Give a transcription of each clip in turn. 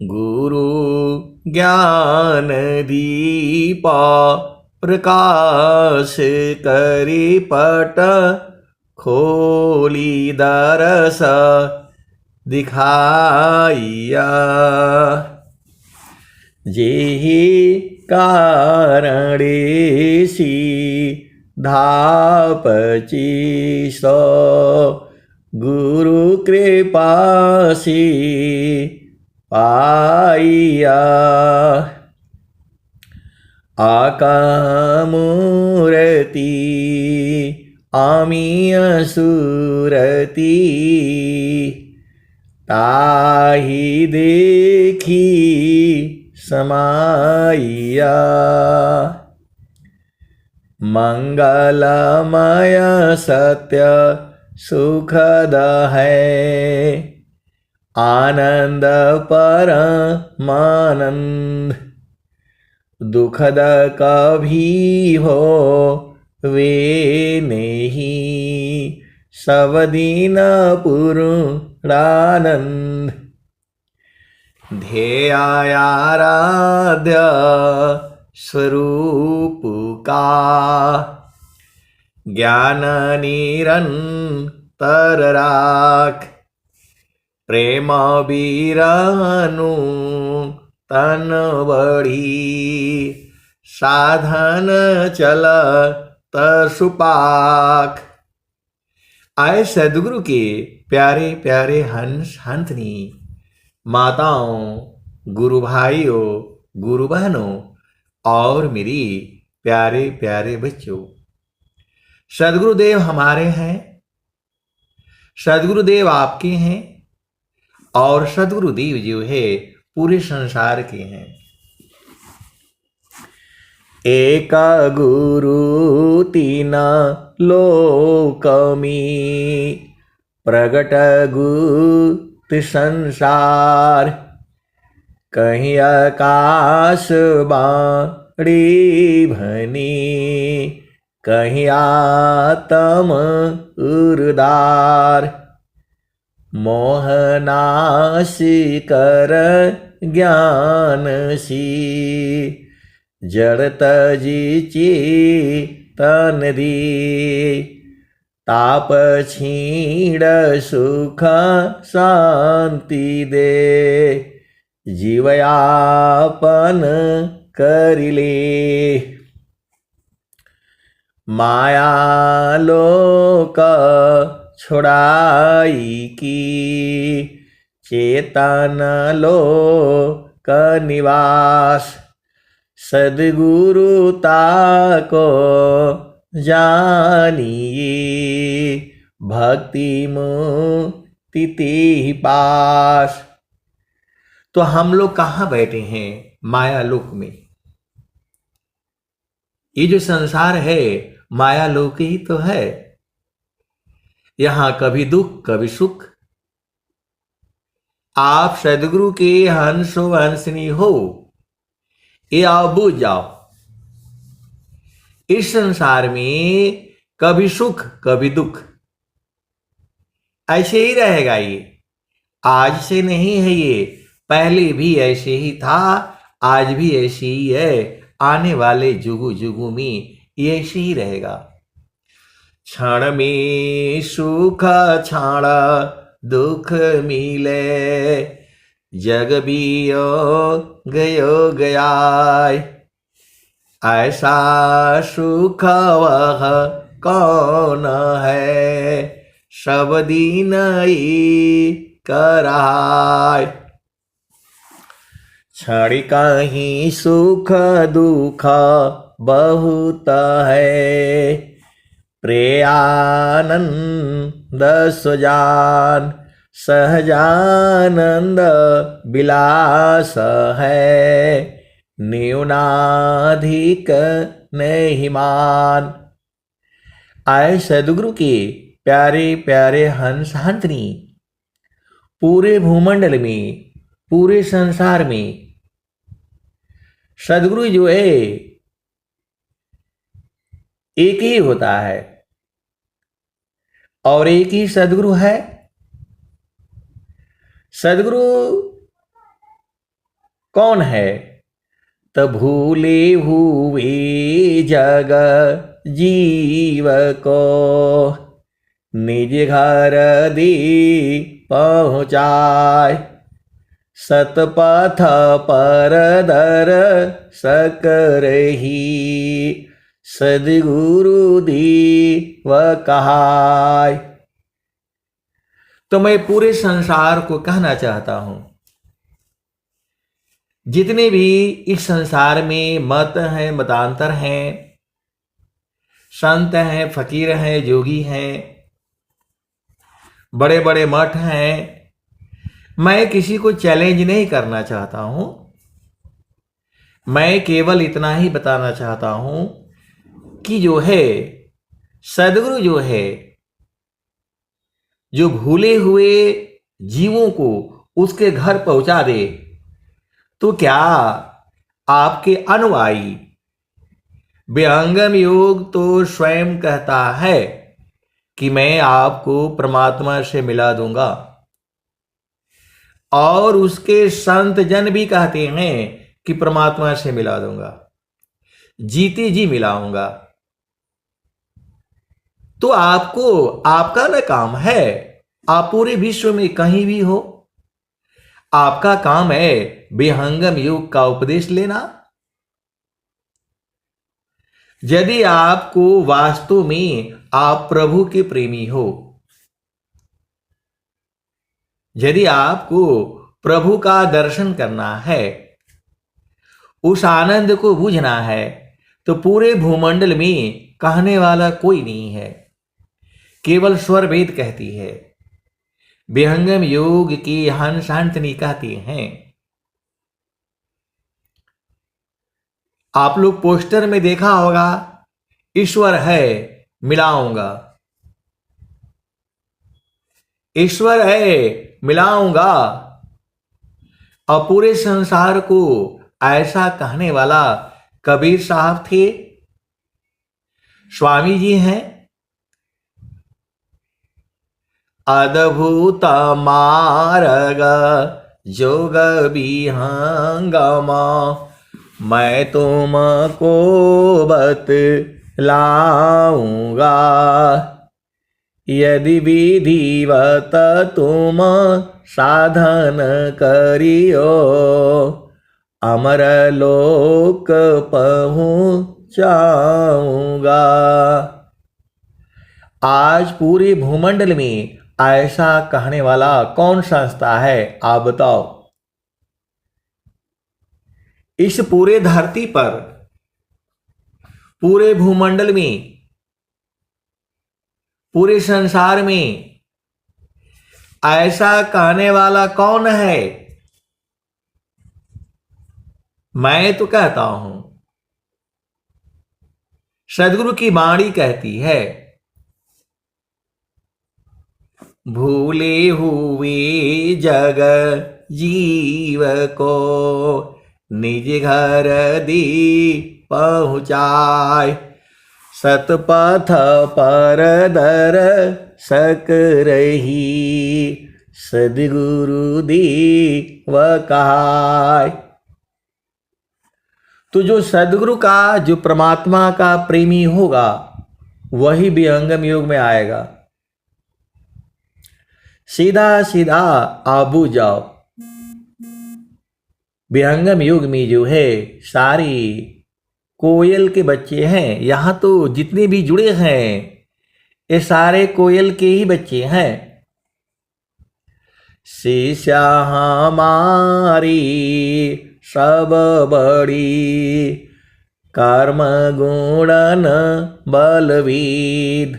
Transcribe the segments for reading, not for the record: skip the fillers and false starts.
गुरु ज्ञान दीपा प्रकाश करि पट खोली दरस दिखाइया। जेहि कारणे सी धापची सो गुरु कृपासी पाइया। आकामूर्ति आमीय सुरती ताहि देखी समाइया। मंगलमय सत्य सुखद है आनंद परमानंद। दुखद कभी हो वे नहीं सब दिन पूर्णानंद। ध्येयाराध्य स्वरूप का ज्ञान निरंतर राख। प्रेम बीरनु तन बढ़ी साधन चलत सुपाख। आए सदगुरु के प्यारे प्यारे हंस हंसनी, माताओं, गुरु भाइयों, गुरु बहनों और मेरी प्यारे प्यारे बच्चों, सदगुरुदेव हमारे हैं, सदगुरुदेव आपके हैं और सदगुरुदेव जो है पूरे संसार के हैं। एक गुरु तीन लोक में प्रगट गुप्त संसार। कहीं आकाश बाड़ी भनी कहीं आत्म उर्दार। मोहनाश कर ज्ञान सी जड़त जी चेतन दी। ताप छीण सुख शांति दे जीवयापन करिले। माया लोक छोड़ाई की चेतन लोक निवास। सद्गुरुता को जानिए भक्ति मुक्ति ते पास। तो हम लोग कहाँ बैठे हैं? माया लोक में। ये जो संसार है माया लोक ही तो है। यहां कभी दुख कभी सुख। आप सदगुरु के हंसो हंसनी हो, ये आओ बूझ जाओ। इस संसार में कभी सुख कभी दुख, ऐसे ही रहेगा। ये आज से नहीं है, ये पहले भी ऐसे ही था, आज भी ऐसे ही है, आने वाले जुगु जुगु में ये ऐसे ही रहेगा। क्षण में सुख क्षण दुख मिले जग बियो गयो गया। ऐसा सुख वह कौन है सब दिन ही कराय। क्षण कहीं सुख दुख बहुत है प्रेयानंद सुजान। सहजानंद विलास है न्यूनाधिक नहीं मान। आए सदगुरु के प्यारे प्यारे हंस हंसनी, पूरे भूमंडल में पूरे संसार में सदगुरु जो है एक ही होता है और एक ही सदगुरु है। सदगुरु कौन है? त भूले हुए जग जीव को निज घर दे पहुँचाए, सतपथ पर दर सकरही सद्गुरु देव कहाय। तो मैं पूरे संसार को कहना चाहता हूं, जितने भी इस संसार में मत हैं, मतांतर हैं, संत हैं, फकीर हैं, जोगी हैं, बड़े बड़े मठ हैं, मैं किसी को चैलेंज नहीं करना चाहता हूं। मैं केवल इतना ही बताना चाहता हूं कि जो है सद्गुरु जो है, जो भूले हुए जीवों को उसके घर पहुंचा दे, तो क्या आपके अनुयायी, विहंगम योग तो स्वयं कहता है कि मैं आपको परमात्मा से मिला दूंगा, और उसके संत जन भी कहते हैं कि परमात्मा से मिला दूंगा, जीते जी मिलाऊंगा। तो आपको, आपका न काम है, आप पूरे विश्व में कहीं भी हो, आपका काम है विहंगम योग का उपदेश लेना। यदि आपको वास्तव में आप प्रभु के प्रेमी हो, यदि आपको प्रभु का दर्शन करना है, उस आनंद को बुझना है, तो पूरे भूमंडल में कहने वाला कोई नहीं है, केवल स्वर वेद कहती है, विहंगम योग की हंसांतनी कहती हैं। आप लोग पोस्टर में देखा होगा, ईश्वर है मिलाऊंगा, ईश्वर है मिलाऊंगा। और पूरे संसार को ऐसा कहने वाला कबीर साहब थे, स्वामी जी हैं। अद्भुत मार्ग जोग विहंगम, मैं तुमको बतलाऊंगा, यदि विधिवत तुम साधन करियो, अमर लोक पहुँचाऊंगा। आज पूरे भूमंडल में ऐसा कहने वाला कौन संस्था है, आप बताओ? इस पूरे धरती पर, पूरे भूमंडल में, पूरे संसार में ऐसा कहने वाला कौन है? मैं तो कहता हूं, सद्गुरु की वाणी कहती है, भूले हुए जग जीव को निज घर दे पहुँचाए, सतपथ पर दर सकरही सद्गुरु देव कहाय। तो जो सद्गुरु का, जो परमात्मा का प्रेमी होगा, वही विहंगम योग में आएगा। सीधा सीधा आबू जाओ। विहंगम योग में जो है सारी कोयल के बच्चे हैं, यहां तो जितने भी जुड़े हैं ये सारे कोयल के ही बच्चे हैं। शिष्या हमारी सब बड़ी, कर्म गुणन बलवीद,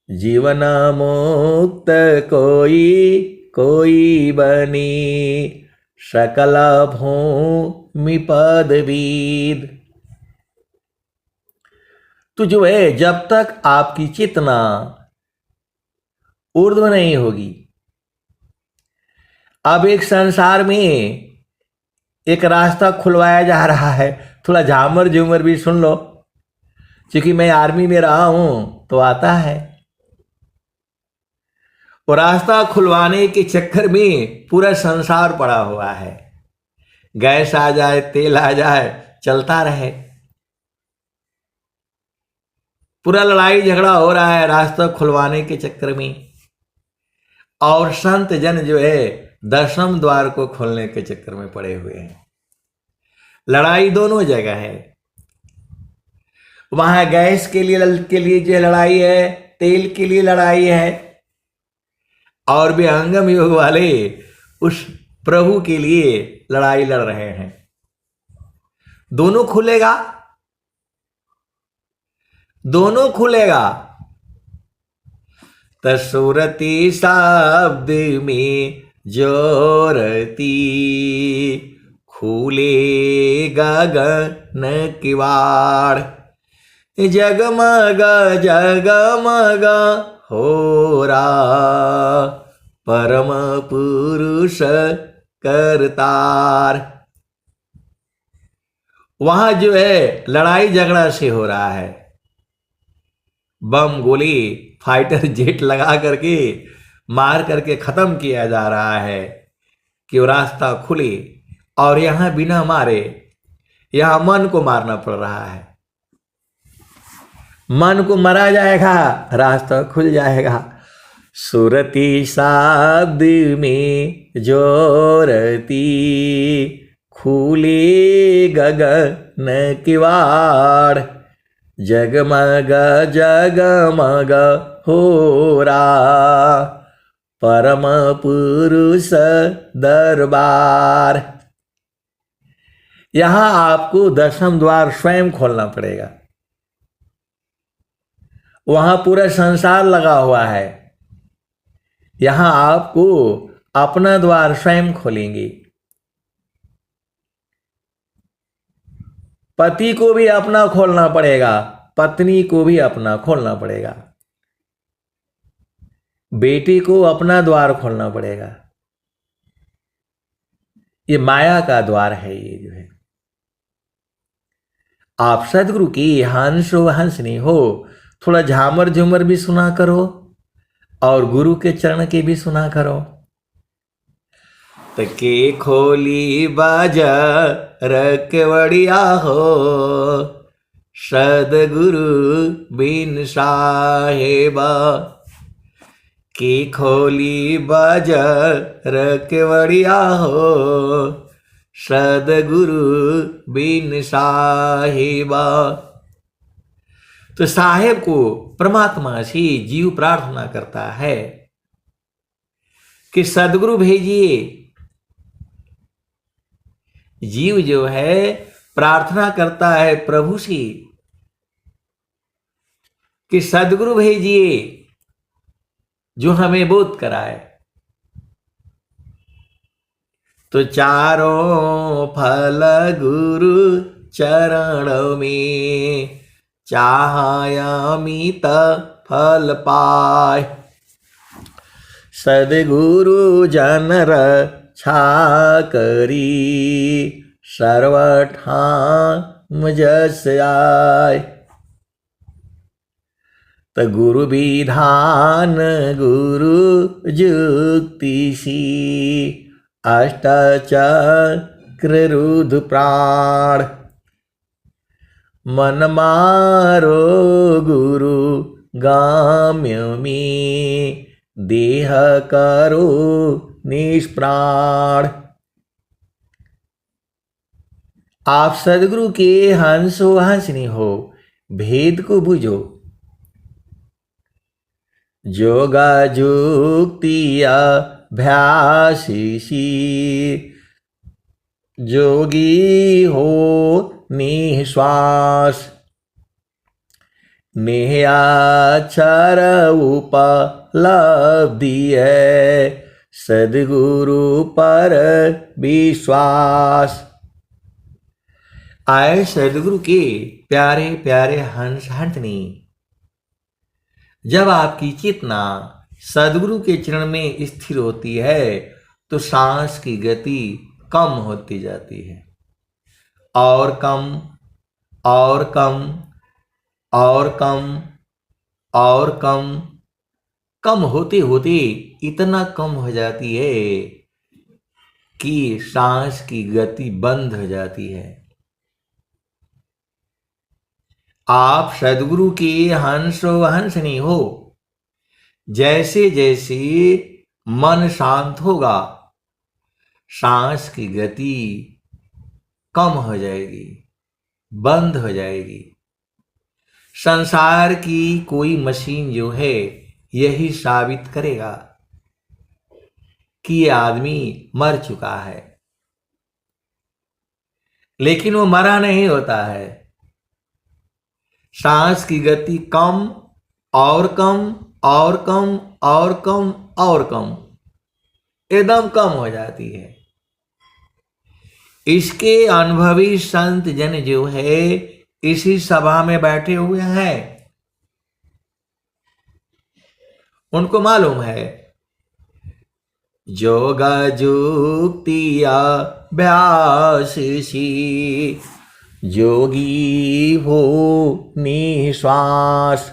जीवन मुक्त कोई कोई बनी, सकल भूमि पदवीद। तो जो है, जब तक आपकी चेतना ऊर्ध्व नहीं होगी, अब एक संसार में एक रास्ता खुलवाया जा रहा है, थोड़ा झामर झूमर भी सुन लो, क्योंकि मैं आर्मी में रहा हूं तो आता है। और रास्ता खुलवाने के चक्कर में पूरा संसार पड़ा हुआ है, गैस आ जाए, तेल आ जाए, चलता रहे। पूरा लड़ाई झगड़ा हो रहा है रास्ता खुलवाने के चक्कर में, और संत जन जो है दशम द्वार को खोलने के चक्कर में पड़े हुए हैं। लड़ाई दोनों जगह है। वहां गैस के लिए जो लड़ाई है, तेल के लिए लड़ाई है, और भी अंगम योग वाले उस प्रभु के लिए लड़ाई लड़ रहे हैं। दोनों खुलेगा, दोनों खुलेगा। तसुरती शब्द में जोरती, खुले गगन किवाड़, जगमग जगमग हो रहा परम पुरुष करतार। वहां जो है लड़ाई झगड़ा से हो रहा है, बम गोली फाइटर जेट लगा करके मार करके खत्म किया जा रहा है कि वो रास्ता खुले, और यहां बिना मारे यहां मन को मारना पड़ रहा है। मन को मरा जाएगा, रास्ता खुल जाएगा। सुरती शब्द में जोरती, खुले गगन किवाड़, जगमग जगमग हो रहा परम पुरुष दरबार। यहां आपको दशम द्वार स्वयं खोलना पड़ेगा। वहां पूरा संसार लगा हुआ है, यहां आपको अपना द्वार स्वयं खोलेंगे। पति को भी अपना खोलना पड़ेगा, पत्नी को भी अपना खोलना पड़ेगा, बेटी को अपना द्वार खोलना पड़ेगा। ये माया का द्वार है। ये जो है आप सदगुरु की हंसो हंसनी हो, थोड़ा झामर झूमर भी सुना करो और गुरु के चरण के भी सुना करो। तके खोली बाजा रखवड़िया हो, सदगुरु बिन साहेबा। की खोली बाजा रखवड़िया हो, सदगुरु बिन साहेबा। तो साहेब को परमात्मा से जीव प्रार्थना करता है कि सदगुरु भेजिए। जीव जो है प्रार्थना करता है प्रभु से कि सदगुरु भेजिए जो हमें बोध कराए। तो चारों फल गुरु चरण में, चाहयामित फल पाए। सदगुरु जन रक्षा करी, सर्वठाम जस आय। त गुरु विधान गुरु जुक्ति सी, अष्टचक्र रुद्र प्राण। मन मारो गुरु गाम्य में, देह करो निष्प्राण। आप सदगुरु के हंसो हंसनी हो, भेद को बुझो। जोगा जुक्तिया अभ्यासी, जोगी हो निश्वास। नेहाक्षर उपलब्धि है, सदगुरु पर विश्वास। आए सदगुरु के प्यारे प्यारे हंस हंसनी। जब आपकी चेतना सदगुरु के चरण में स्थिर होती है तो सांस की गति कम होती जाती है, और कम और कम और कम और कम, कम होते होते इतना कम हो जाती है कि सांस की गति बंद हो जाती है। आप सदगुरु के हंसो हंसनी हो। जैसे जैसे मन शांत होगा, सांस की गति कम हो जाएगी, बंद हो जाएगी। संसार की कोई मशीन जो है यही साबित करेगा कि ये आदमी मर चुका है, लेकिन वो मरा नहीं होता है। सांस की गति कम और कम और कम और कम और कम, एकदम कम हो जाती है। इसके अनुभवी संत जन जो है इसी सभा में बैठे हुए हैं, उनको मालूम है जोग जुक्तिया अभ्यास सी जोगी हो निश्वास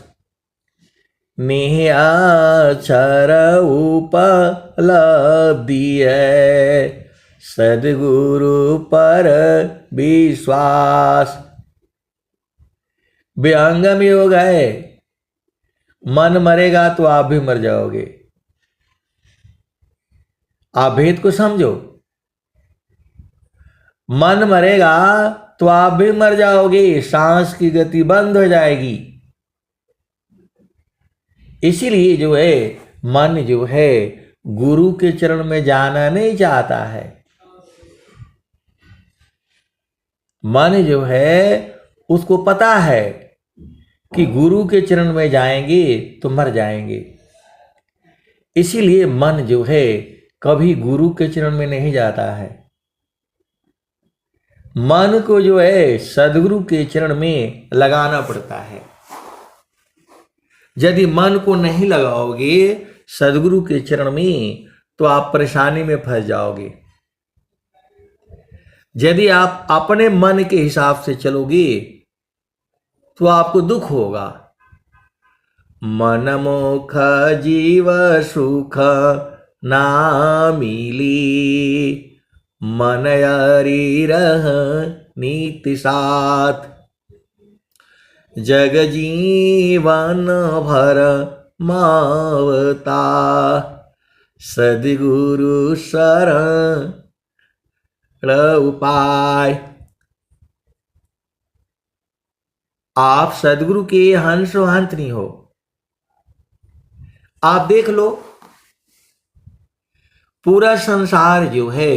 में अक्षर उपलब्धि है सदगुरु पर विश्वास। विहंगम योग है, मन मरेगा तो आप भी मर जाओगे। आप भेद को समझो, मन मरेगा तो आप भी मर जाओगे, सांस की गति बंद हो जाएगी। इसीलिए जो है मन जो है गुरु के चरण में जाना नहीं चाहता है। मन जो है उसको पता है कि गुरु के चरण में जाएंगे तो मर जाएंगे। इसीलिए मन जो है कभी गुरु के चरण में नहीं जाता है। मन को जो है सदगुरु के चरण में लगाना पड़ता है। यदि मन को नहीं लगाओगे सदगुरु के चरण में तो आप परेशानी में फंस जाओगे। यदि आप अपने मन के हिसाब से चलोगे तो आपको दुख होगा। मन मुख जीव सुख ना मिली, मन यारी रह नीति साथ, जग जीवन भर मावता, सद्गुरु शरण उपाय। आप सदगुरु के हंसो हंस नहीं हो। आप देख लो, पूरा संसार जो है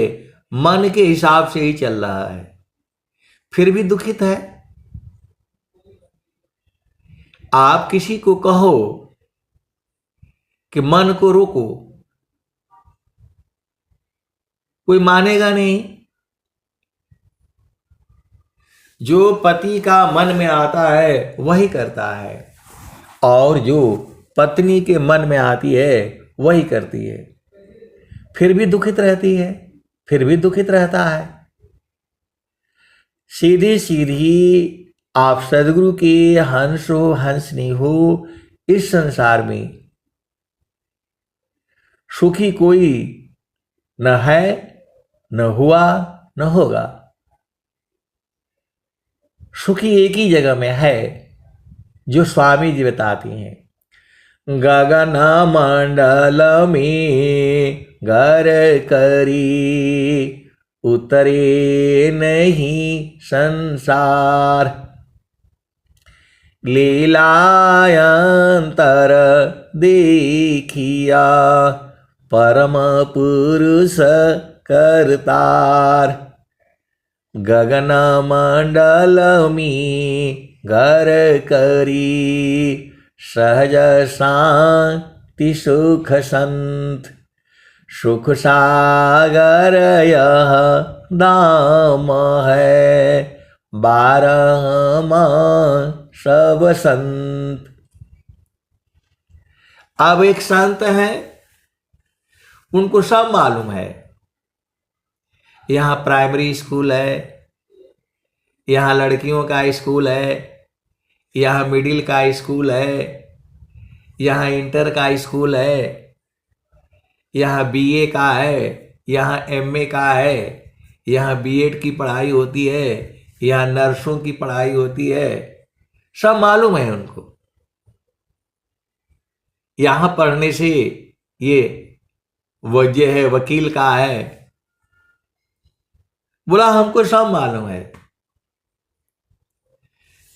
मन के हिसाब से ही चल रहा है, फिर भी दुखित है। आप किसी को कहो कि मन को रोको, कोई मानेगा नहीं। जो पति का मन में आता है वही करता है, और जो पत्नी के मन में आती है वही करती है, फिर भी दुखित रहती है, फिर भी दुखित रहता है। सीधी सीधी आप सदगुरु के हंसो हंसनी हो। इस संसार में सुखी कोई न है, न हुआ, न होगा। सुखी एक ही जगह में है जो स्वामी जी बताती हैं। गगन मंडल में घर करी, उतरे नहीं संसार, लीलायंतर देखिया, परम पुरुष करतार। गगन मंडल में घर करी, सहज शांति सुख संत, सुख सागर यह दाम है, 12 सब संत। अब एक संत हैं, उनको सब मालूम है। यहाँ प्राइमरी स्कूल है, यहाँ लड़कियों का स्कूल है, यहाँ मिडिल का स्कूल है, यहाँ इंटर का स्कूल है, यहाँ बीए का है, यहाँ एमए का है, यहाँ बीएड की पढ़ाई होती है, यहाँ नर्सों की पढ़ाई होती है, सब मालूम है उनको। यहाँ पढ़ने से ये वजह है, वकील का है, बोला हमको सब मालूम है।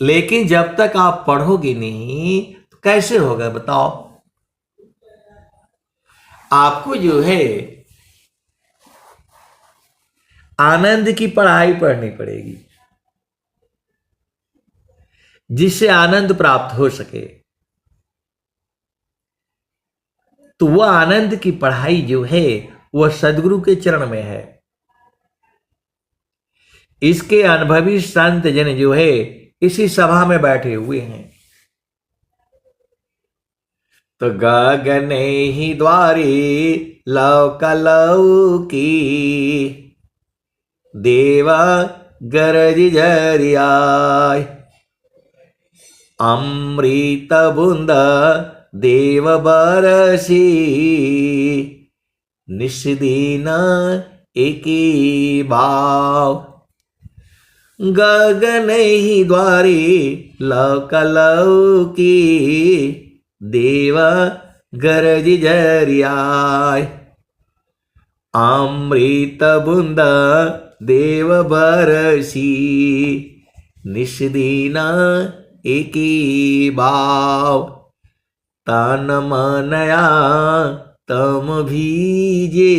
लेकिन जब तक आप पढ़ोगे नहीं तो कैसे होगा बताओ। आपको जो है आनंद की पढ़ाई पढ़नी पड़ेगी, जिससे आनंद प्राप्त हो सके। तो वह आनंद की पढ़ाई जो है वह सदगुरु के चरण में है। इसके अनुभवी संत जन जो है इसी सभा में बैठे हुए हैं। तो गगन ही द्वारे लौकी देवा गरज झरियाय, अमृत बूंद देव बरसी निष्दीन एकी भाव। गगन ही द्वारे लौकी देव गरज झरियाय, अमृत बूंद देव बरसी निष्दीन एकी भाव। तन मनया तम भीजे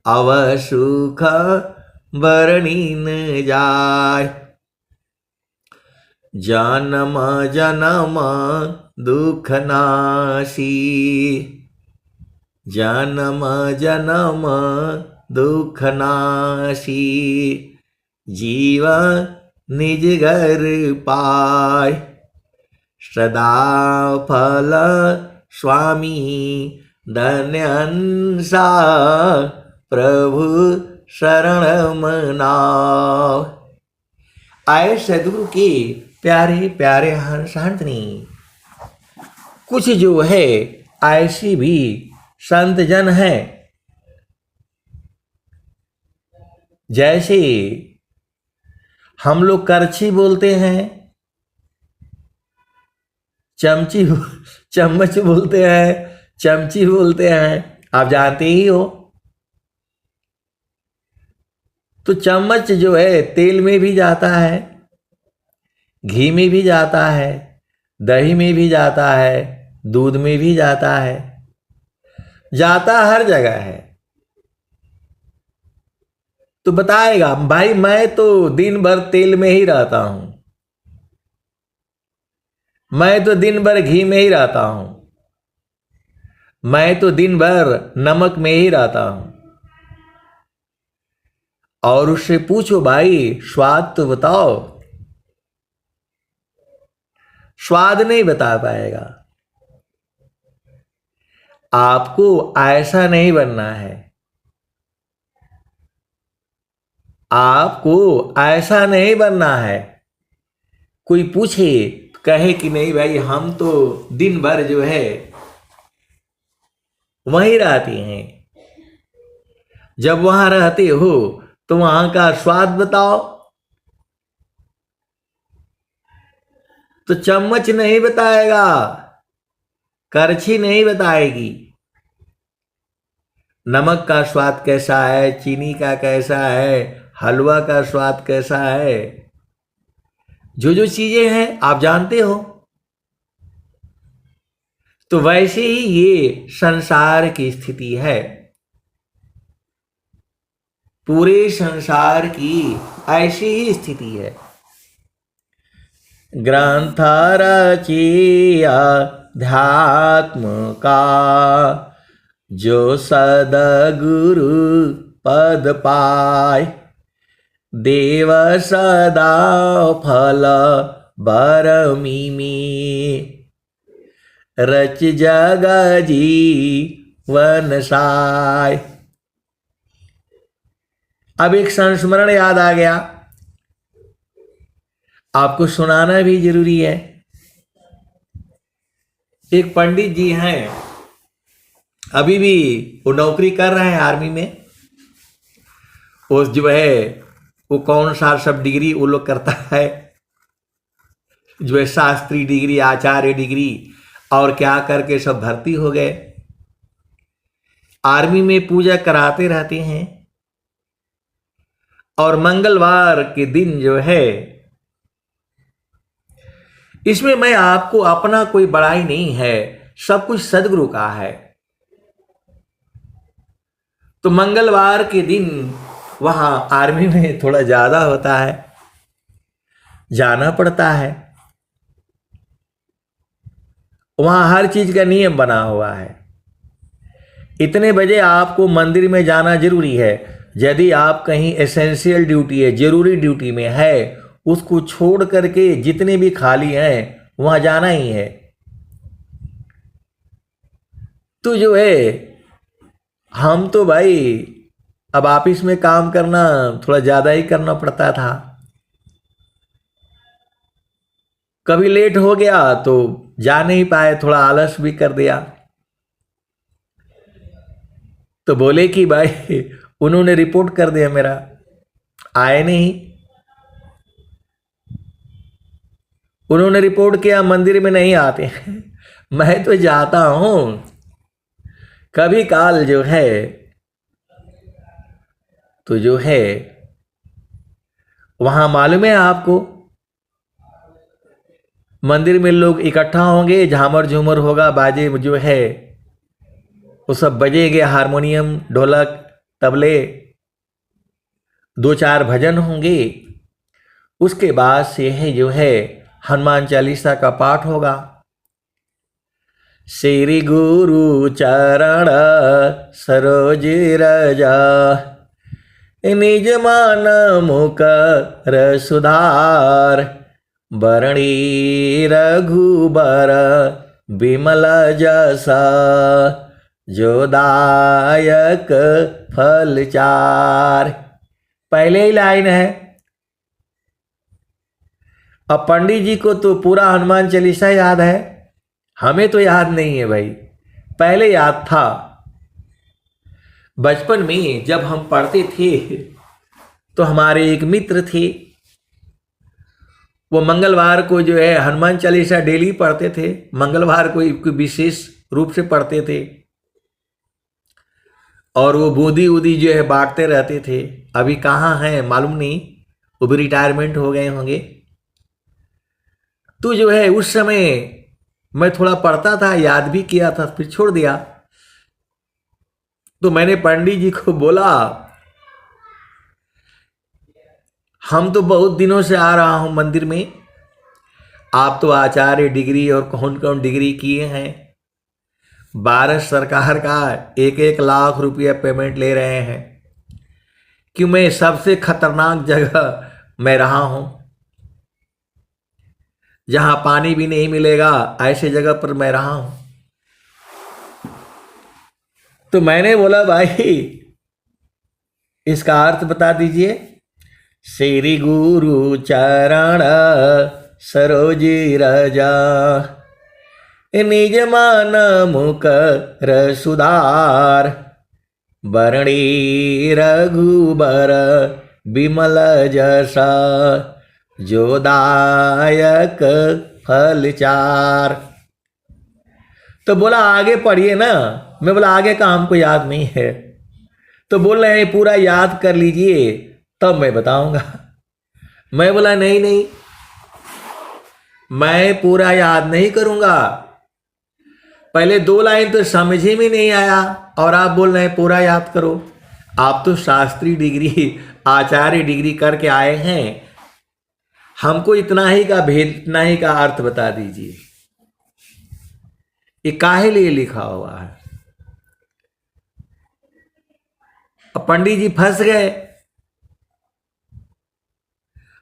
अवसुख बरनीन जाय, जन्म जन्म दुख नाशी, जन्म जन्म दुख नाशी, जीवा निज घर पाय। सदा फल स्वामी धन्यंसा प्रभु शरण मनाओ। आए सदगुरु के प्यारे प्यारे हंसनी, कुछ जो है ऐसी भी संत जन है जैसे हम लोग करछी बोलते हैं, चम्मच बोलते हैं, चमची बोलते हैं, आप जानते ही हो। तो चम्मच जो है तेल में भी जाता है, घी में भी जाता है, दही में भी जाता है, दूध में भी जाता है, जाता हर जगह है। तो बताएगा भाई मैं तो दिन भर तेल में ही रहता हूं, मैं तो दिन भर घी में ही रहता हूं, मैं तो दिन भर नमक में ही रहता हूं। और उससे पूछो भाई स्वाद तो बताओ, स्वाद नहीं बता पाएगा। आपको ऐसा नहीं बनना है, आपको ऐसा नहीं बनना है। कोई पूछे कहे कि नहीं भाई हम तो दिन भर जो है वहीं रहती हैं, जब वहां रहते हो तो वहां का स्वाद बताओ। तो चम्मच नहीं बताएगा, करछी नहीं बताएगी नमक का स्वाद कैसा है, चीनी का कैसा है, हलवा का स्वाद कैसा है। जो जो चीजें हैं आप जानते हो। तो वैसे ही ये संसार की स्थिति है, पूरे संसार की ऐसी ही स्थिति है। ग्रंथ रचिया ध्यात्म का जो सदगुरु पद पाय, देव सदा फल बरमी में रच जग जीवन साय। अब एक संस्मरण याद आ गया, आपको सुनाना भी जरूरी है। एक पंडित जी हैं, अभी भी वो नौकरी कर रहे हैं आर्मी में। वो जो है वो कौन सा सब डिग्री वो लोग करता है, जो है शास्त्री डिग्री, आचार्य डिग्री और क्या करके सब भर्ती हो गए, आर्मी में पूजा कराते रहते हैं। और मंगलवार के दिन जो है, इसमें मैं आपको अपना कोई बड़ाई नहीं है, सब कुछ सदगुरु का है। तो मंगलवार के दिन वहां आर्मी में थोड़ा ज्यादा होता है, जाना पड़ता है। वहां हर चीज का नियम बना हुआ है, इतने बजे आपको मंदिर में जाना जरूरी है। यदि आप कहीं एसेंशियल ड्यूटी है, जरूरी ड्यूटी में है, उसको छोड़ करके जितने भी खाली हैं वहां जाना ही है। तो जो है हम तो भाई अब ऑफिस में काम करना थोड़ा ज्यादा ही करना पड़ता था, कभी लेट हो गया तो जा नहीं पाए, थोड़ा आलस भी कर दिया। तो बोले कि भाई उन्होंने रिपोर्ट कर दिया मेरा, आए नहीं। उन्होंने रिपोर्ट किया मंदिर में नहीं आते मैं तो जाता हूं कभी काल जो है। तो जो है वहां मालूम है आपको, मंदिर में लोग इकट्ठा होंगे, झामर झूमर होगा, बाजे जो है वो सब बजेंगे, हारमोनियम, ढोलक, तबले, दो चार भजन होंगे। उसके बाद से है जो है हनुमान चालीसा का पाठ होगा। श्री गुरु चरण सरोज रजा, निज मान मुकर सुधार, बरणी रघुबर बिमल जसा, जो दायक फल चार। पहले ही लाइन है। अब पंडित जी को तो पूरा हनुमान चालीसा याद है, हमें तो याद नहीं है भाई, पहले याद था। बचपन में जब हम पढ़ते थे तो हमारे एक मित्र थे, वो मंगलवार को जो है हनुमान चालीसा डेली पढ़ते थे, मंगलवार को एक विशेष रूप से पढ़ते थे और वो बूंदी उदी जो है बांटते रहते थे। अभी कहाँ हैं मालूम नहीं, वो भी रिटायरमेंट हो गए होंगे। तो जो है उस समय मैं थोड़ा पढ़ता था, याद भी किया था, फिर छोड़ दिया। तो मैंने पंडित जी को बोला, हम तो बहुत दिनों से आ रहा हूं मंदिर में, आप तो आचार्य डिग्री और कौन कौन डिग्री किए हैं, भारत सरकार का 1-1 लाख रुपया पेमेंट ले रहे हैं, कि मैं सबसे खतरनाक जगह मैं रहा हूं, जहां पानी भी नहीं मिलेगा, ऐसे जगह पर मैं रहा हूं। तो मैंने बोला भाई इसका अर्थ बता दीजिए। श्री गुरु चरण सरोज रजा, निज मान मुकर सुधार, बरणी रघुबर बिमल जसा, जो दायक फल चार। तो बोला आगे पढ़िए ना। मैं बोला आगे का हमको याद नहीं है। तो बोल रहे हैं पूरा याद कर लीजिए तब मैं बताऊंगा। मैं बोला नहीं नहीं, मैं पूरा याद नहीं करूंगा, पहले 2 लाइन तो समझ ही में नहीं आया और आप बोल रहे हैं पूरा याद करो। आप तो शास्त्री डिग्री, आचार्य डिग्री करके आए हैं, हमको इतना ही का भेद, इतना ही का अर्थ बता दीजिए, ये काहे लिए लिखा हुआ है। अब पंडित जी फंस गए,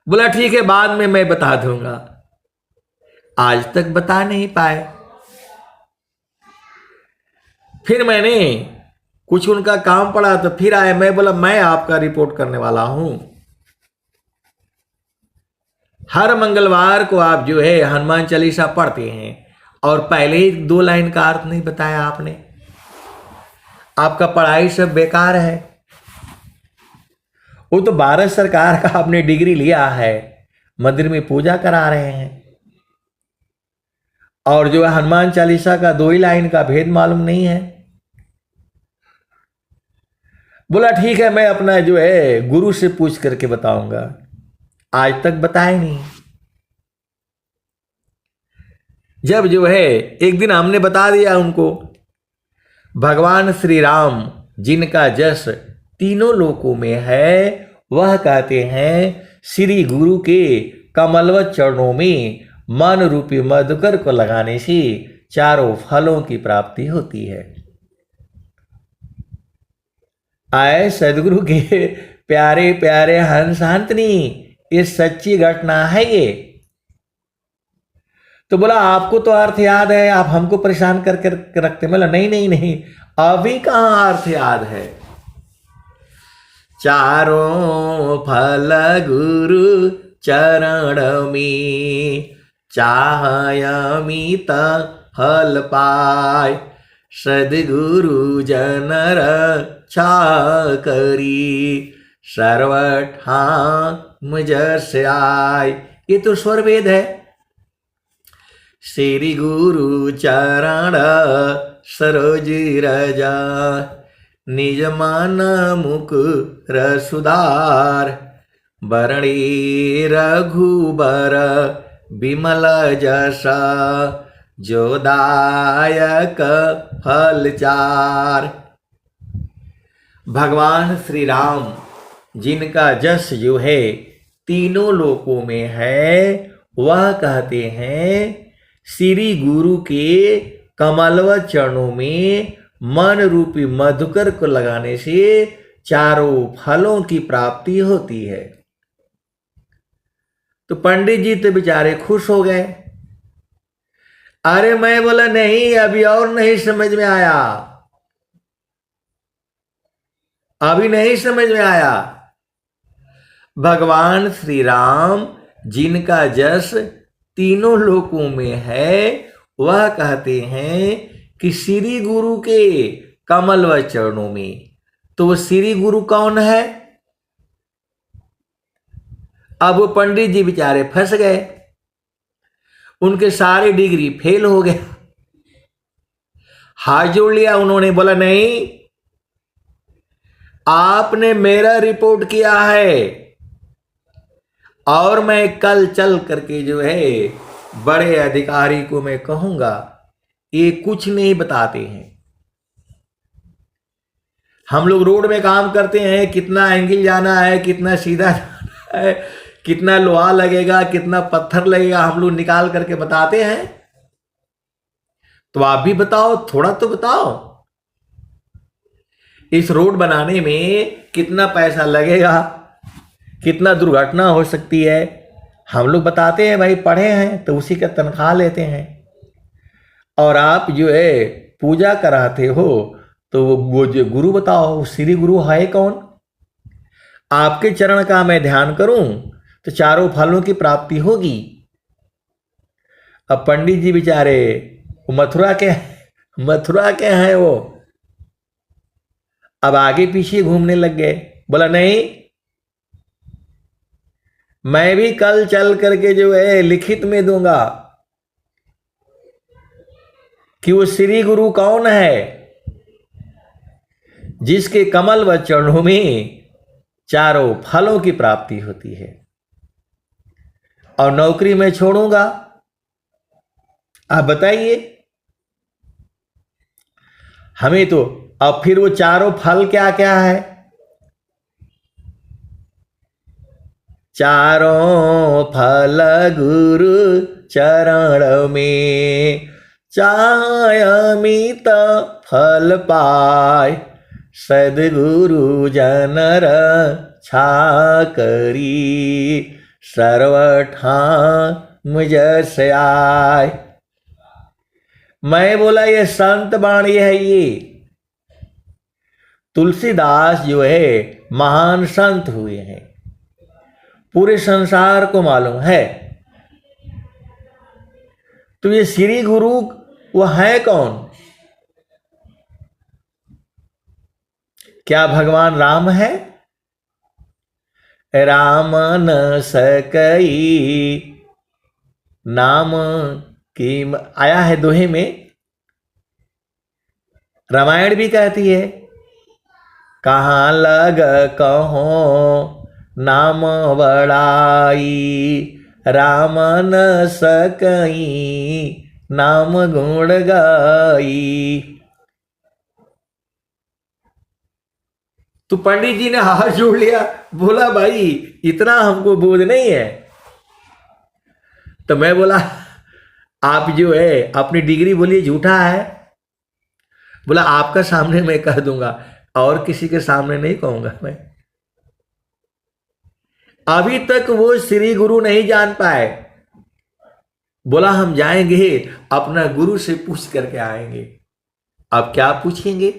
बोला ठीक है बाद में मैं बता दूंगा। आज तक बता नहीं पाए। फिर मैंने कुछ उनका काम पड़ा तो फिर आए, मैं बोला मैं आपका रिपोर्ट करने वाला हूं। हर मंगलवार को आप जो है हनुमान चालीसा पढ़ते हैं और पहले ही 2 लाइन का अर्थ नहीं बताया आपने, आपका पढ़ाई सब बेकार है। वो तो भारत सरकार का आपने डिग्री लिया है, मंदिर में पूजा करा रहे हैं, और जो है हनुमान चालीसा का 2 ही लाइन का भेद मालूम नहीं है। बोला ठीक है, मैं अपना जो है गुरु से पूछ करके बताऊंगा। आज तक बताए नहीं। जब जो है एक दिन हमने बता दिया उनको, भगवान श्री राम जिनका जस तीनों लोकों में है, वह कहते हैं श्री गुरु के कमलवत चरणों में मन रूपी मधुकर को लगाने से चारों फलों की प्राप्ति होती है। आए सदगुरु के प्यारे प्यारे हंस हंतनी, ये सच्ची घटना है ये। तो बोला आपको तो अर्थ याद है, आप हमको परेशान करके रखते। बोला नहीं नहीं नहीं, अभी कहाँ अर्थ याद है। चारों फल गुरु चरण में, चाहयमित फल पाय, सद्गुरु जन रक्षा करी, सर्वठाम जस आय। ये तो स्वर वेद है। श्री गुरु चरण सरोज रजा, निज मन मुकुर सुधार, बरणी रघुबर विमल जसा, जो दायक फल चार। भगवान श्री राम जिनका जस जो है तीनों लोकों में है, वह कहते हैं श्री गुरु के कमलवत चरणों में मन रूपी मधुकर को लगाने से चारों फलों की प्राप्ति होती है। तो पंडित जी तो बेचारे खुश हो गए। अरे मैं बोला नहीं, अभी और नहीं समझ में आया, अभी नहीं समझ में आया। भगवान श्री राम जिनका जस तीनों लोकों में है, वह कहते हैं कि श्री गुरु के कमल व चरणों में। तो वो श्री गुरु कौन है? अब वो पंडित जी बेचारे फंस गए, उनके सारे डिग्री फेल हो गए। हाथ जोड़ लिया उन्होंने, बोला नहीं, आपने मेरा रिपोर्ट किया है और मैं कल चल करके जो है बड़े अधिकारी को मैं कहूंगा, ये कुछ नहीं बताते हैं। हम लोग रोड में काम करते हैं, कितना एंगल जाना है, कितना सीधा जाना है, कितना लोहा लगेगा, कितना पत्थर लगेगा, हम लोग निकाल करके बताते हैं। तो आप भी बताओ, थोड़ा तो बताओ, इस रोड बनाने में कितना पैसा लगेगा, कितना दुर्घटना हो सकती है। हम लोग बताते हैं, भाई पढ़े हैं तो उसी का तनख्वाह लेते हैं। और आप जो है पूजा कराते हो, तो वो जो गुरु बताओ, श्री गुरु है कौन? आपके चरण का मैं ध्यान करूं तो चारों फलों की प्राप्ति होगी। अब पंडित जी बेचारे मथुरा के हैं वो, अब आगे पीछे घूमने लग गए। बोला नहीं, मैं भी कल चल करके जो है लिखित में दूंगा कि वो श्री गुरु कौन है जिसके कमल व चरणों में चारों फलों की प्राप्ति होती है। और नौकरी में छोड़ूंगा। आप बताइए, हमें तो अब फिर वो चारों फल क्या क्या है? चारों फल गुरु चरण में, चायमित फल पाय, सद्गुरु जन रक्षा करी, सर्वठाम जस आय। मैं बोला ये संत वाणी है। ये तुलसीदास जो है महान संत हुए हैं, पूरे संसार को मालूम है। तो ये श्री गुरु वो है कौन? क्या भगवान राम है? राम न सकई नाम की। आया है दोहे में, रामायण भी कहती है, कहाँ लग कहो नाम बड़ाई, राम न सकई नाम गुण गाई। तो पंडित जी ने हाथ जोड़ लिया, बोला भाई इतना हमको बोझ नहीं है। तो मैं बोला आप जो है अपनी डिग्री बोलिए झूठा है। बोला आपका सामने मैं कह दूंगा, और किसी के सामने नहीं कहूंगा मैं। अभी तक वो श्री गुरु नहीं जान पाए। बोला हम जाएंगे अपना गुरु से पूछ करके आएंगे। अब क्या पूछेंगे?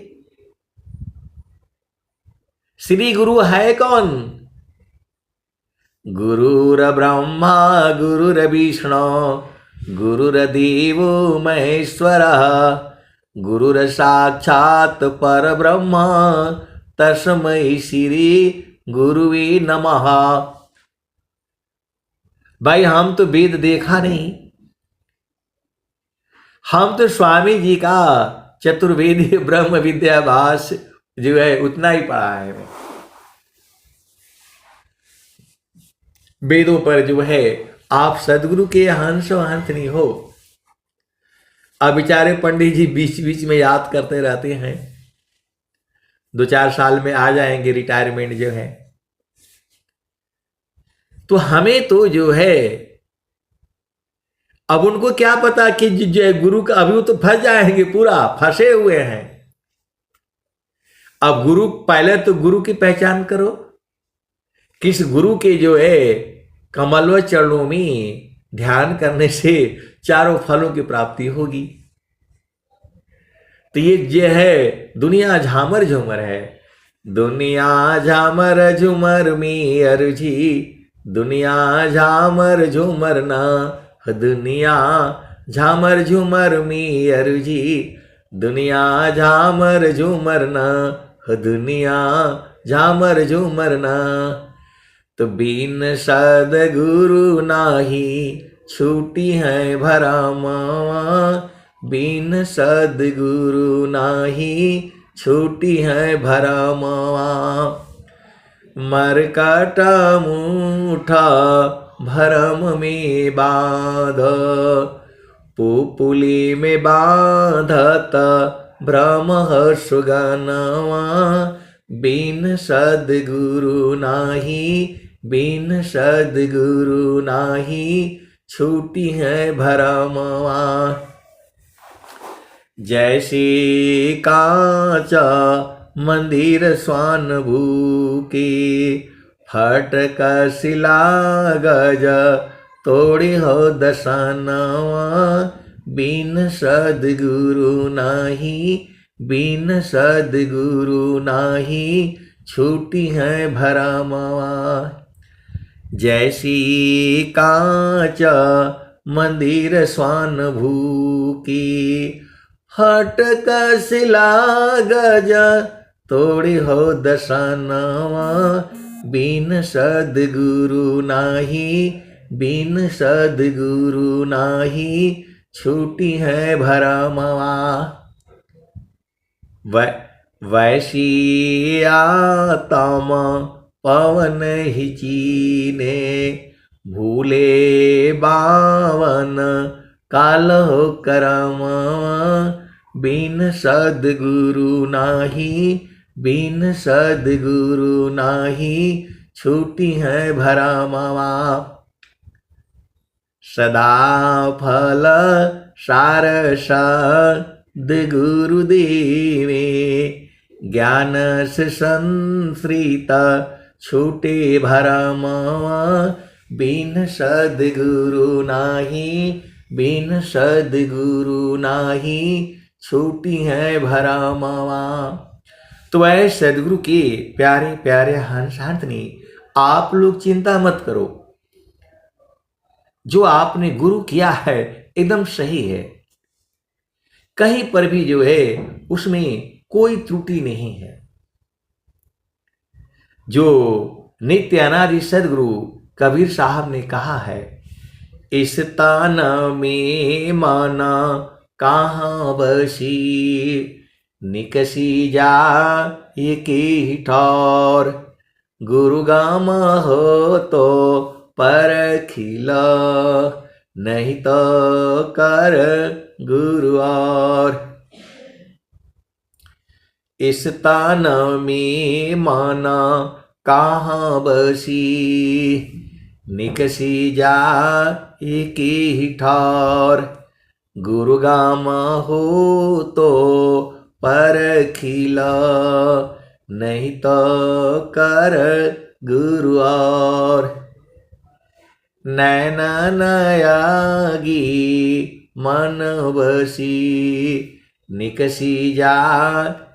श्री गुरु है कौन? गुरुर ब्रह्मा गुरुर विष्णु गुरुर्देवो महेश्वरः गुरुर साक्षात पर ब्रह्म तस्मै श्री गुरुवे नमः। भाई हम तो वेद देखा नहीं, हम तो स्वामी जी का चतुर्वेदी ब्रह्म विद्याभास जो है उतना ही पढ़ा है। वेदों पर जो है आप सदगुरु के हंस हंस नहीं हो। अब बेचारे पंडित जी बीच बीच में याद करते रहते हैं, 2-4 साल में आ जाएंगे रिटायरमेंट जो है। तो हमें तो जो है अब उनको क्या पता कि जो गुरु का, अभी वो तो फंस जाएंगे, पूरा फंसे हुए हैं। अब गुरु, पहले तो गुरु की पहचान करो, किस गुरु के जो है कमलव चरणों में ध्यान करने से चारों फलों की प्राप्ति होगी। तो ये जो है दुनिया झामर झूमर है, दुनिया झामर झूमर में अर्जी, दुनिया झामर झूमर ना, दुनिया झामर झूमर में अर्जी, दुनिया झामर झूमर ना, दुनिया झामर झूमर ना। तो बिन सदगुरु नाही छूटी है भरामावा, बिन सदगुरु नाही छूटी है भरामावा। मरकाटा मुठा भरम में बांध, पुपुली में बांधत भ्रम सुगनवा, बिन सदगुरु नाही, बिन सदगुरु नाही छूटी है भरमवा। जैसे कांचा मंदिर स्वान भूके, फटक शिला गज तोड़ी हो दशनवा, बिन सदगुरु नाही, बिन सदगुरु नाही छूटी है भरमवा। जैसी कांच मंदिर स्वान भूकी, फटक शिला गज तोड़ी हो दशनवा, बिन सदगुरु नाही, बिन सदगुरु नाही छूटी है भरमवा। वैसी आत्मा पवन ही चीने, भूले बावन काल हो करमवा, बिन सदगुरु नाही, बिन सदगुरु नाही छूटी है भरमवा। सदा फल सार सद्गुरुदेवे, ज्ञान से संश्रित छूटे भरमवा, बिन सदगुरु नाही, बिन सदगुरु नाही छूटी है भरमवा। तो वह सदगुरु के प्यारे प्यारे हंस हंसनी, आप लोग चिंता मत करो, जो आपने गुरु किया है एकदम सही है, कहीं पर भी जो है उसमें कोई त्रुटि नहीं है। जो नित्य अनादि सदगुरु कबीर साहब ने कहा है, इस तान में माना कहाँ बसी, निकसी जा ये ठौर, गुरु गाम हो तो परखिला, नहीं तो कर गुरु और। इस तान में माना कहाँ बसी, निकसी जा एक ठौर, गुरु गाम हो तो परखिला, नहीं तो कर गुरु और। नैना नयागी मन बसी, निकसी जा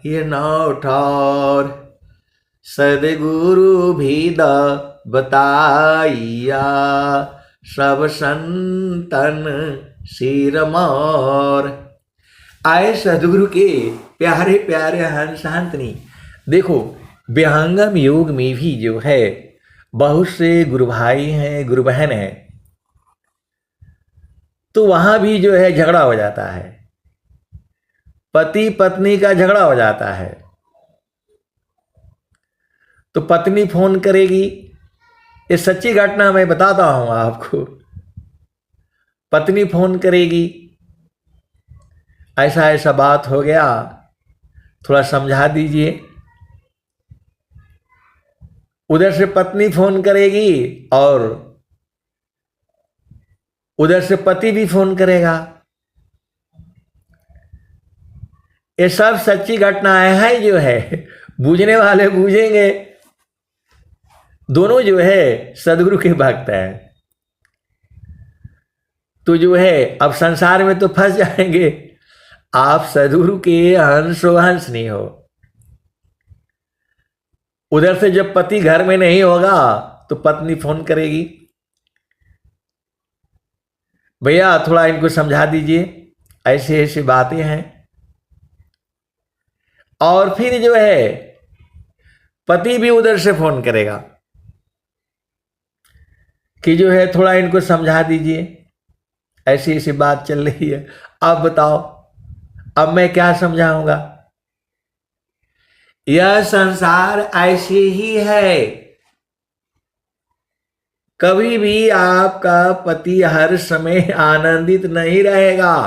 ये नौ ठौर, सदगुरु भी द बताइया, सब संतन सिरमौर। आए सदगुरु के प्यारे प्यारे हंस हंसनी। देखो विहंगम योग में भी जो है बहुत से गुरु भाई हैं, गुरु बहन हैं, तो वहां भी जो है झगड़ा हो जाता है, पति पत्नी का झगड़ा हो जाता है। तो पत्नी फोन करेगी, ये सच्ची घटना मैं बताता हूं आपको। पत्नी फोन करेगी, ऐसा ऐसा बात हो गया, थोड़ा समझा दीजिए। उधर से पत्नी फोन करेगी और उधर से पति भी फोन करेगा। ये सब सच्ची घटनाएं हैं, जो है बूझने वाले बूझेंगे। दोनों जो है सदगुरु के भक्त हैं, तो जो है अब संसार में तो फंस जाएंगे। आप सदगुरु के हंसो हंस नहीं हो। उधर से जब पति घर में नहीं होगा तो पत्नी फोन करेगी, भैया थोड़ा इनको समझा दीजिए, ऐसे ऐसी बातें हैं। और फिर जो है पति भी उधर से फोन करेगा कि जो है थोड़ा इनको समझा दीजिए, ऐसी ऐसी बात चल रही है, अब बताओ अब मैं क्या समझाऊंगा। यह संसार ऐसे ही है। कभी भी आपका पति हर समय आनंदित नहीं रहेगा,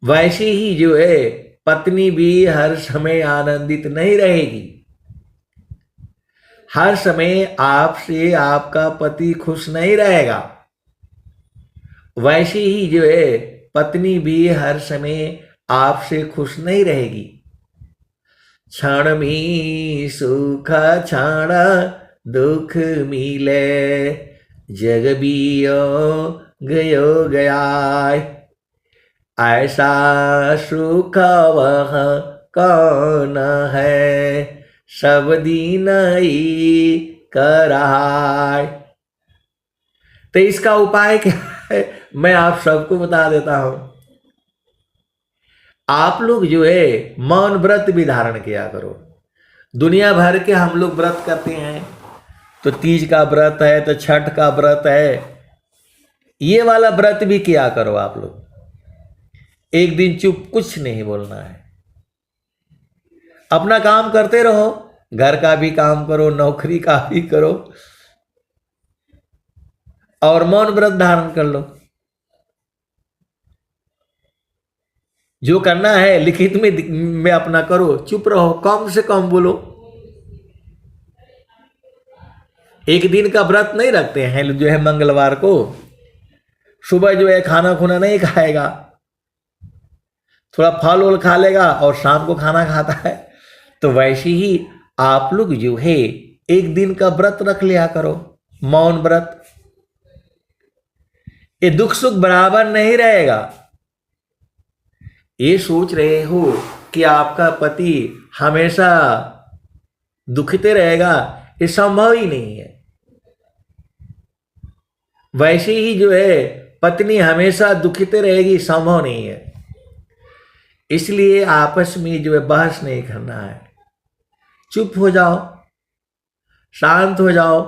वैसे ही जो है पत्नी भी हर समय आनंदित नहीं रहेगी। हर समय आपसे आपका पति खुश नहीं रहेगा, वैसे ही जो है पत्नी भी हर समय आपसे खुश नहीं रहेगी। क्षण में सुख क्षण दुख मिले, जग बियो गयो गया, ऐसा सुख वह कौन है, सब दिन ही कराए। तो इसका उपाय क्या है, मैं आप सबको बता देता हूं। आप लोग जो है मौन व्रत भी धारण किया करो। दुनिया भर के हम लोग व्रत करते हैं, तो तीज का व्रत है, तो छठ का व्रत है, ये वाला व्रत भी किया करो आप लोग। एक दिन चुप, कुछ नहीं बोलना है, अपना काम करते रहो, घर का भी काम करो, नौकरी का भी करो, और मौन व्रत धारण कर लो। जो करना है लिखित में अपना करो, चुप रहो, कम से कम बोलो। एक दिन का व्रत नहीं रखते हैं जो है, मंगलवार को सुबह जो है खाना खुना नहीं खाएगा, थोड़ा फल वल खा लेगा और शाम को खाना खाता है। तो वैसे ही आप लोग जो है एक दिन का व्रत रख लिया करो, मौन व्रत। ये दुख सुख बराबर नहीं रहेगा। ये सोच रहे हो कि आपका पति हमेशा दुखते रहेगा, ये संभव ही नहीं है। वैसे ही जो है पत्नी हमेशा दुखते रहेगी, संभव नहीं है। इसलिए आपस में जो है बहस नहीं करना है, चुप हो जाओ, शांत हो जाओ।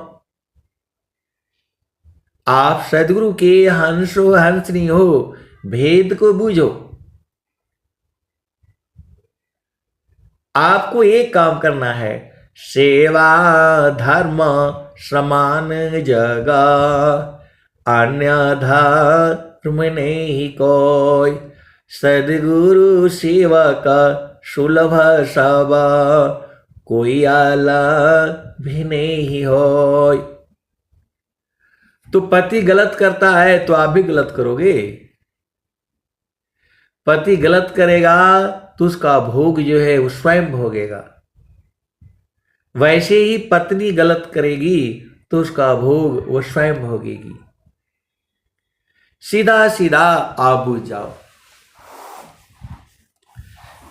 आप सदगुरु के हंसो हंसनी हो, भेद को बूझो। आपको एक काम करना है, सेवा धर्म समान जगह, अन्य धर्म नहीं कोई। सदगुरु सेवक सुलभ सब, कोई अलग भी नहीं होय। तो पति गलत करता है तो आप भी गलत करोगे। पति गलत करेगा तो उसका भोग जो है वो स्वयं भोगेगा। वैसे ही पत्नी गलत करेगी तो उसका भोग वो स्वयं भोगेगी। सीधा सीधा आप बुझ जाओ।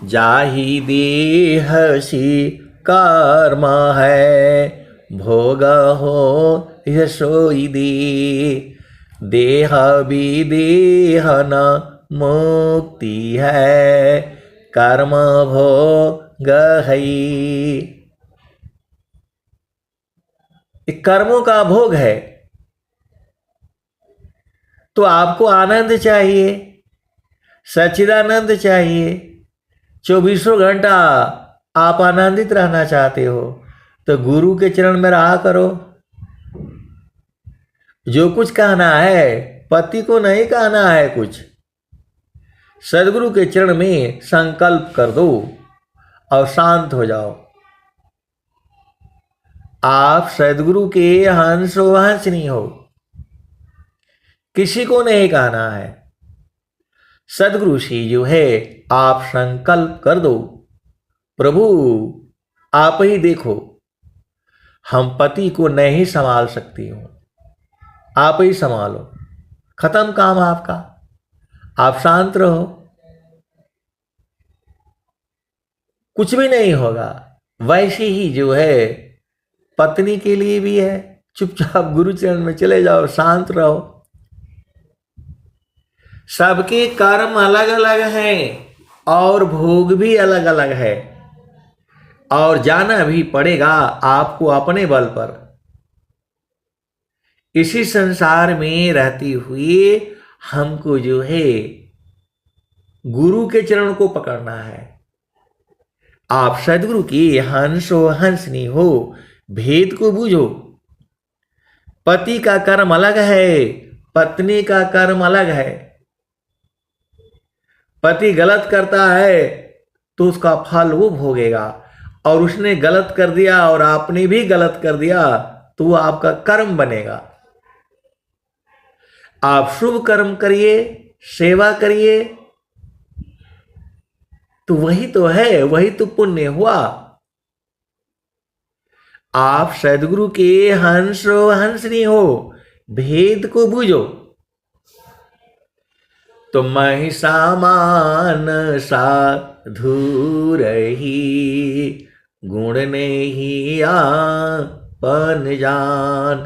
जाहि देह सी कर्म है, भोग हो यशोई दे। देह विदेह न मुक्ति है, कर्म भोग है। कर्मों का भोग है। तो आपको आनंद चाहिए, सच्चिदानंद चाहिए, 24 घंटा आप आनंदित रहना चाहते हो तो गुरु के चरण में रहा करो। जो कुछ कहना है पति को नहीं कहना है कुछ, सदगुरु के चरण में संकल्प कर दो और शांत हो जाओ। आप सदगुरु के हंसो हंसनी हो, किसी को नहीं कहना है। सदगुरु से जो है आप संकल्प कर दो, प्रभु आप ही देखो, हम पति को नहीं संभाल सकती हूं, आप ही संभालो। खत्म काम आपका, आप शांत रहो, कुछ भी नहीं होगा। वैसे ही जो है पत्नी के लिए भी है, चुपचाप गुरु चरण में चले जाओ, शांत रहो। सबके कर्म अलग अलग हैं और भोग भी अलग अलग है, और जाना भी पड़ेगा आपको अपने बल पर। इसी संसार में रहते हुए हमको जो है गुरु के चरण को पकड़ना है। आप सदगुरु की हंसो हंसनी हो, भेद को बूझो। पति का कर्म अलग है, पत्नी का कर्म अलग है। पति गलत करता है तो उसका फल वो भोगेगा, और उसने गलत कर दिया और आपने भी गलत कर दिया तो वो आपका कर्म बनेगा। आप शुभ कर्म करिए, सेवा करिए, तो वही तो है, वही तो पुण्य हुआ। आप सदगुरु के हंसो हंसनी हो, भेद को बूझो। तो मैं सामान साधु रही, गुण नहीं आपन जान।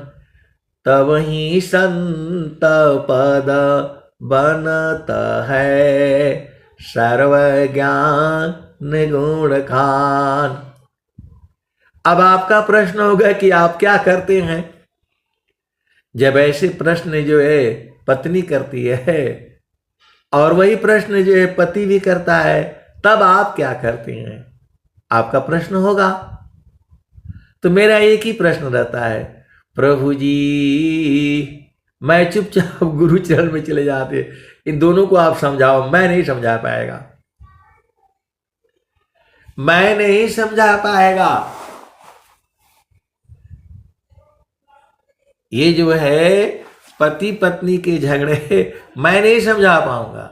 तब ही संत पद बनत है, सर्वज्ञान गुण खान। अब आपका प्रश्न होगा कि आप क्या करते हैं। जब ऐसे प्रश्न जो है पत्नी करती है और वही प्रश्न जो है पति भी करता है, तब आप क्या करते हैं, आपका प्रश्न होगा। तो मेरा एक ही प्रश्न रहता है, प्रभु जी मैं चुपचाप गुरु चरण में चले जाते, इन दोनों को आप समझाओ, मैं नहीं समझा पाएगा, मैं नहीं समझा पाएगा। ये जो है पति पत्नी के झगड़े मैं नहीं समझा पाऊंगा,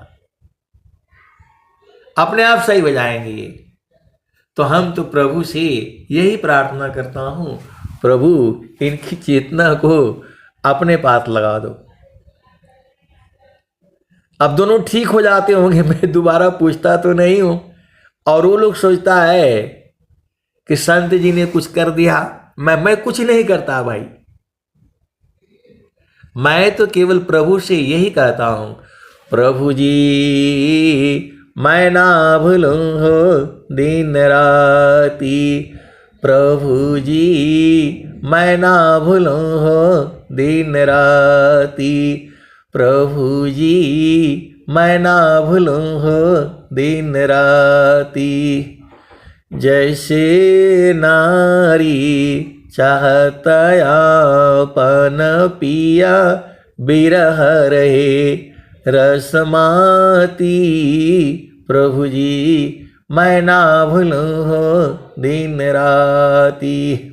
अपने आप सही हो जाएंगे। तो हम तो प्रभु से यही प्रार्थना करता हूं, प्रभु इनकी चेतना को अपने पास लगा दो। अब दोनों ठीक हो जाते होंगे, मैं दोबारा पूछता तो नहीं हूं। और वो लोग सोचता है कि संत जी ने कुछ कर दिया, मैं कुछ नहीं करता भाई। मैं तो केवल प्रभु से यही कहता हूं, प्रभु जी मैं ना भूलूं हो दिन राती, प्रभु जी मैं ना भूलूं हो दिन राती। प्रभु जी मैं ना भूलूं हो दिन राती। जैसे नारी चाहता अपन पिया, बिरह रहे रसमाती। प्रभु जी मैं ना भूलूं हो दिन राती।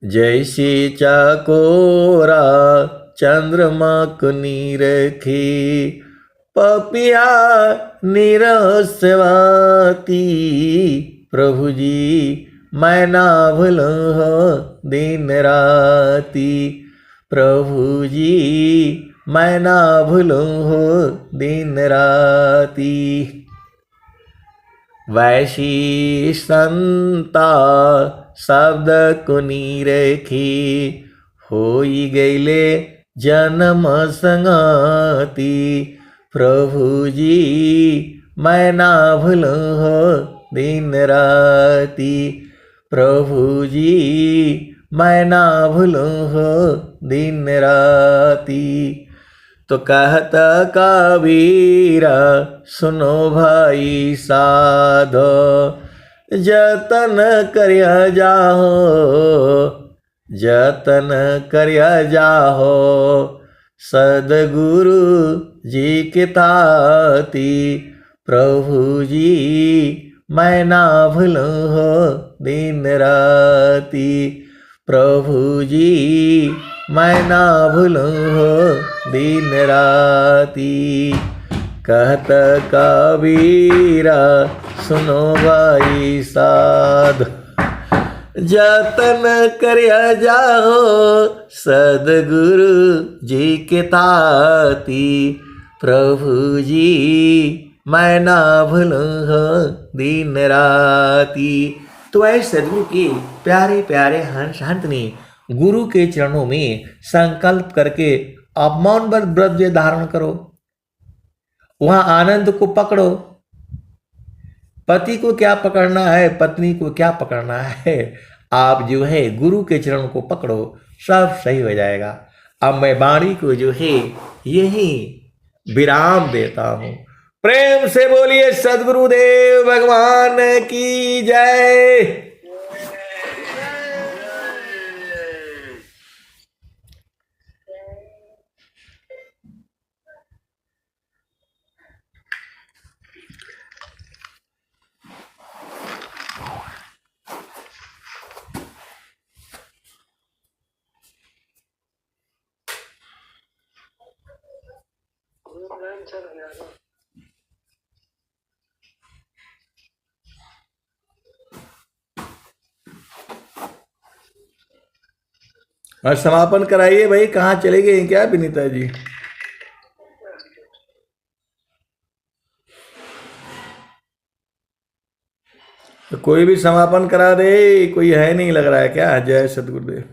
जैसे चाकोरा चंद्रमा को निरखे, पपिया निरस्वाती। प्रभु जी मैं ना भूलूं हो दिन राती। प्रभु जी मैं ना भूलूं हो दिन राती। वैसी संता शब्द को निरखी, होई गईले जन्म संगाती। प्रभु जी मैं ना भूलूं हो दिन राती। प्रभु जी मैं ना भूलूं हो दिन राती। तो कहता कबीरा सुनो भाई साधो, जतन करया जाहो, जतन करया जाहो। सदगुरु जी के ताती। प्रभु जी मैं ना भूलूं हो दिन राती। प्रभु जी मैं ना भूलूं हो दिन राती। कहत कबीरा सुनो भाई साध, जतन करया जाहो सदगुरु जी के ताती। प्रभु जी मैं ना भूलूं हो दिन राती। तो ऐसे सदगुरु के प्यारे प्यारे हंस हंत ने गुरु के चरणों में संकल्प करके आप मौन व्रत धारण करो, वहां आनंद को पकड़ो। पति को क्या पकड़ना है, पत्नी को क्या पकड़ना है, आप जो है गुरु के चरण को पकड़ो, सब सही हो जाएगा। अब मैं वाणी को जो है यही विराम देता हूं। प्रेम से बोलिए सद्गुरुदेव भगवान की जय। और समापन कराइए भाई, कहाँ चले गए क्या विनीता जी? तो कोई भी समापन करा दे, कोई है नहीं लग रहा है क्या? जय सद्गुरुदेव।